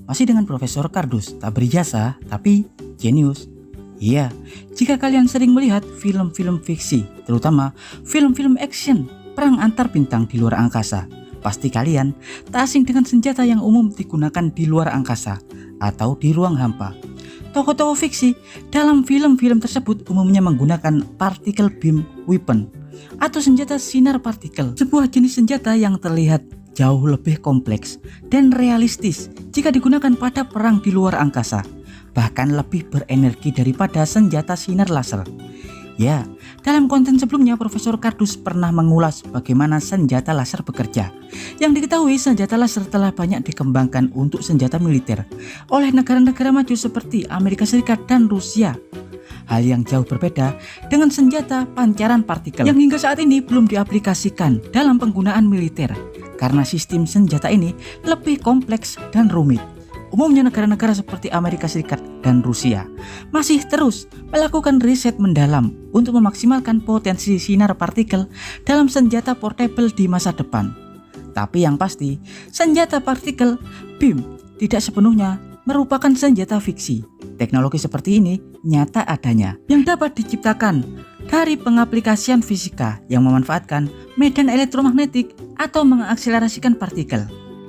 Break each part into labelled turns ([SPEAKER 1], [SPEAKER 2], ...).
[SPEAKER 1] Masih dengan Profesor Kardus, tak berijasa tapi jenius. Iya, jika kalian sering melihat film-film fiksi, terutama film-film action, perang antar bintang di luar angkasa, pasti kalian tak asing dengan senjata yang umum digunakan di luar angkasa atau di ruang hampa. Tokoh-tokoh fiksi dalam film-film tersebut umumnya menggunakan particle beam weapon atau senjata sinar partikel, sebuah jenis senjata yang terlihat jauh lebih kompleks dan realistis jika digunakan pada perang di luar angkasa, bahkan lebih berenergi daripada senjata sinar laser. Ya, dalam konten sebelumnya Profesor Kardus pernah mengulas bagaimana senjata laser bekerja. Yang diketahui senjata laser telah banyak dikembangkan untuk senjata militer oleh negara-negara maju seperti Amerika Serikat dan Rusia. Hal yang jauh berbeda dengan senjata pancaran partikel yang hingga saat ini belum diaplikasikan dalam penggunaan militer karena sistem senjata ini lebih kompleks dan rumit. Umumnya negara-negara seperti Amerika Serikat dan Rusia masih terus melakukan riset mendalam untuk memaksimalkan potensi sinar partikel dalam senjata portable di masa depan. Tapi yang pasti, senjata partikel beam tidak sepenuhnya merupakan senjata fiksi. Teknologi seperti ini nyata adanya yang dapat diciptakan dari pengaplikasian fisika yang memanfaatkan medan elektromagnetik atau mengakselerasikan partikel.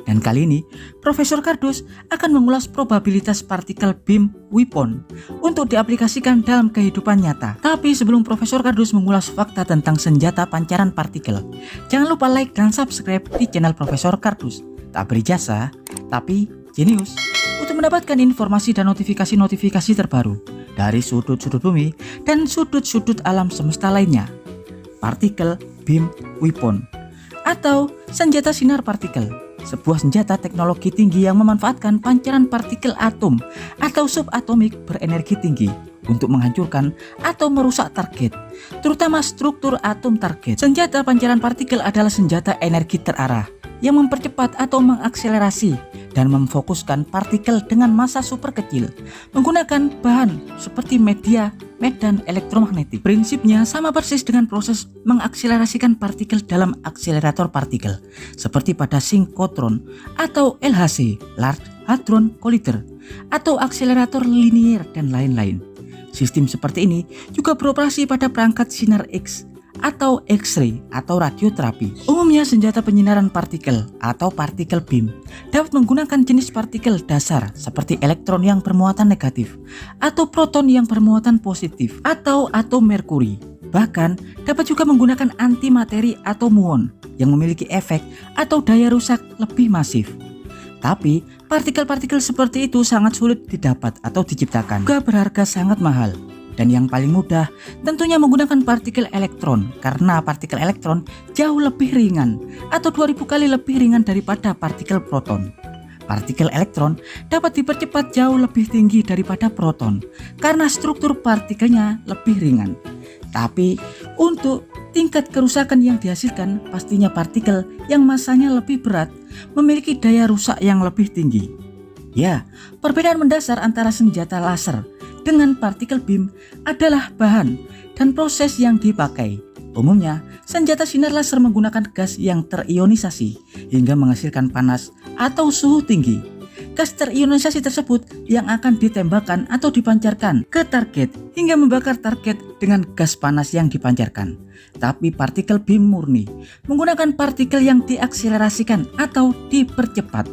[SPEAKER 1] Dan kali ini, Profesor Kardus akan mengulas probabilitas partikel beam weapon untuk diaplikasikan dalam kehidupan nyata. Tapi sebelum Profesor Kardus mengulas fakta tentang senjata pancaran partikel, jangan lupa like dan subscribe di channel Profesor Kardus. Tak berijasa, tapi jenius. Untuk mendapatkan informasi dan notifikasi-notifikasi terbaru dari sudut-sudut bumi dan sudut-sudut alam semesta lainnya. Particle beam weapon atau senjata sinar partikel, sebuah senjata teknologi tinggi yang memanfaatkan pancaran partikel atom atau subatomik berenergi tinggi untuk menghancurkan atau merusak target, terutama struktur atom target. Senjata pancaran partikel adalah senjata energi terarah yang mempercepat atau mengakselerasi dan memfokuskan partikel dengan massa super kecil menggunakan bahan seperti medan elektromagnetik. Prinsipnya sama persis dengan proses mengakselerasikan partikel dalam akselerator partikel seperti pada sinkotron atau LHC, Large Hadron Collider, atau akselerator linier dan lain-lain. Sistem seperti ini juga beroperasi pada perangkat sinar X atau X-ray atau radioterapi. Umumnya senjata penyinaran partikel atau particle beam dapat menggunakan jenis partikel dasar seperti elektron yang bermuatan negatif atau proton yang bermuatan positif atau atom merkuri. Bahkan dapat juga menggunakan antimateri atau muon yang memiliki efek atau daya rusak lebih masif. Tapi partikel-partikel seperti itu sangat sulit didapat atau diciptakan, juga berharga sangat mahal. Dan yang paling mudah tentunya menggunakan partikel elektron, karena partikel elektron jauh lebih ringan atau 2000 kali lebih ringan daripada partikel proton. Partikel elektron dapat dipercepat jauh lebih tinggi daripada proton karena struktur partikelnya lebih ringan. Tapi untuk tingkat kerusakan yang dihasilkan, pastinya partikel yang masanya lebih berat memiliki daya rusak yang lebih tinggi. Ya, perbedaan mendasar antara senjata laser dengan particle beam adalah bahan dan proses yang dipakai. Umumnya, senjata sinar laser menggunakan gas yang terionisasi hingga menghasilkan panas atau suhu tinggi. Gas terionisasi tersebut yang akan ditembakkan atau dipancarkan ke target hingga membakar target dengan gas panas yang dipancarkan. Tapi particle beam murni menggunakan partikel yang diakselerasikan atau dipercepat.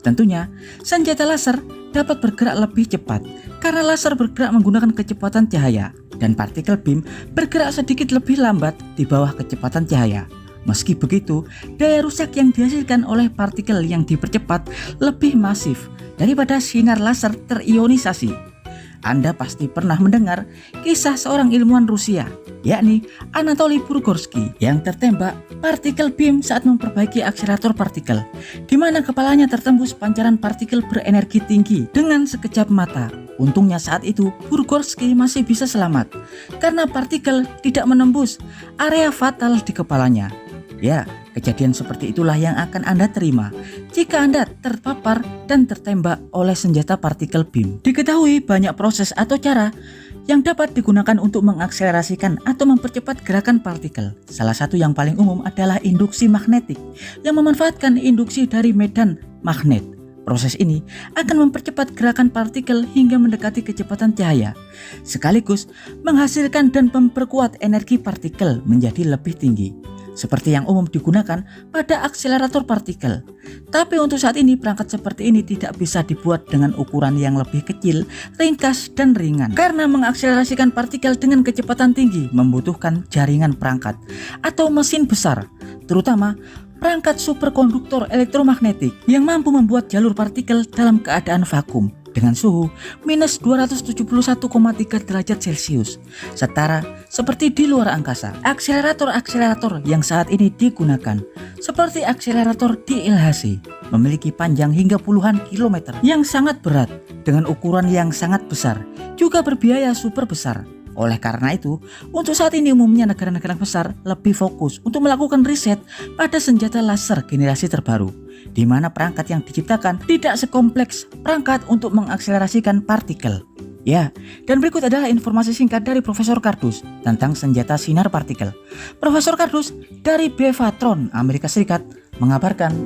[SPEAKER 1] Tentunya, senjata laser dapat bergerak lebih cepat karena laser bergerak menggunakan kecepatan cahaya dan particle beam bergerak sedikit lebih lambat di bawah kecepatan cahaya. Meski begitu, daya rusak yang dihasilkan oleh partikel yang dipercepat lebih masif daripada sinar laser terionisasi. Anda pasti pernah mendengar kisah seorang ilmuwan Rusia, yakni Anatoly Burgorsky, yang tertembak partikel beam saat memperbaiki akselerator partikel, di mana kepalanya tertembus pancaran partikel berenergi tinggi dengan sekejap mata. Untungnya saat itu Burgorsky masih bisa selamat karena partikel tidak menembus area fatal di kepalanya. Ya, kejadian seperti itulah yang akan Anda terima jika Anda terpapar dan tertembak oleh senjata partikel beam. Diketahui banyak proses atau cara yang dapat digunakan untuk mengakselerasikan atau mempercepat gerakan partikel. Salah satu yang paling umum adalah induksi magnetik yang memanfaatkan induksi dari medan magnet Proses ini akan mempercepat gerakan partikel hingga mendekati kecepatan cahaya, sekaligus menghasilkan dan memperkuat energi partikel menjadi lebih tinggi, seperti yang umum digunakan pada akselerator partikel. Tapi untuk saat ini perangkat seperti ini tidak bisa dibuat dengan ukuran yang lebih kecil, ringkas, dan ringan. Karena mengakselerasikan partikel dengan kecepatan tinggi membutuhkan jaringan perangkat atau mesin besar, terutama perangkat superkonduktor elektromagnetik yang mampu membuat jalur partikel dalam keadaan vakum dengan suhu minus 271,3 derajat Celcius, setara seperti di luar angkasa. Akselerator-akselerator yang saat ini digunakan, seperti akselerator di LHC, memiliki panjang hingga puluhan kilometer yang sangat berat dengan ukuran yang sangat besar, juga berbiaya super besar. Oleh karena itu, untuk saat ini umumnya negara-negara besar lebih fokus untuk melakukan riset pada senjata laser generasi terbaru, di mana perangkat yang diciptakan tidak sekompleks perangkat untuk mengakselerasikan partikel. Ya, dan berikut adalah informasi singkat dari Profesor Kardus tentang senjata sinar partikel. Profesor Kardus dari Bevatron, Amerika Serikat, mengabarkan.